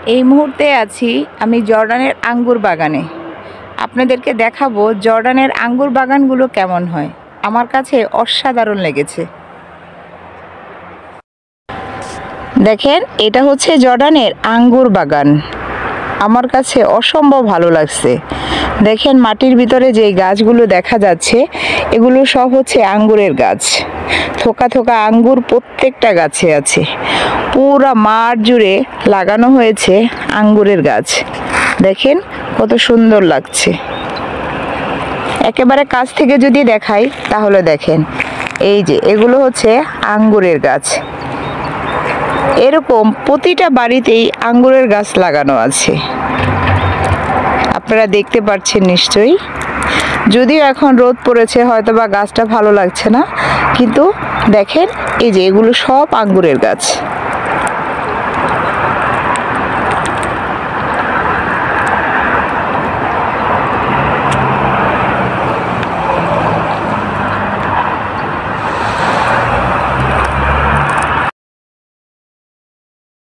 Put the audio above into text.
এই মুহূর্তে আছি আমি জর্ডানের আঙ্গুর বাগানে। আপনাদেরকে দেখাবো জর্ডানের আঙ্গুর বাগানগুলো কেমন হয়। আমার কাছে অসাধারণ লেগেছে। দেখেন, এটা হচ্ছে জর্ডানের আঙ্গুর বাগান। আমার কাছে অসম্ভব ভালো লাগছে। দেখেন, মাটির ভিতরে যে গাছগুলো দেখা যাচ্ছে এগুলো সব হচ্ছে আঙ্গুরের গাছ। থোকা থোকা আঙ্গুর প্রত্যেকটা গাছে আছে। পুরা মাঠ জুড়ে লাগানো হয়েছে আঙ্গুরের গাছ। দেখেন কত সুন্দর লাগছে। একেবারে কাছ থেকে যদি দেখাই তাহলে দেখেন, এই যে এগুলো হচ্ছে আঙ্গুরের গাছ। এরকম প্রতিটা বাড়িতেই আঙ্গুরের গাছ লাগানো আছে, আপনারা দেখতে পাচ্ছেন নিশ্চয়ই। যদিও এখন রোদ পড়েছে, হয়তো বা গাছটা ভালো লাগছে না, কিন্তু দেখেন এই যে এগুলো সব আঙ্গুরের গাছ।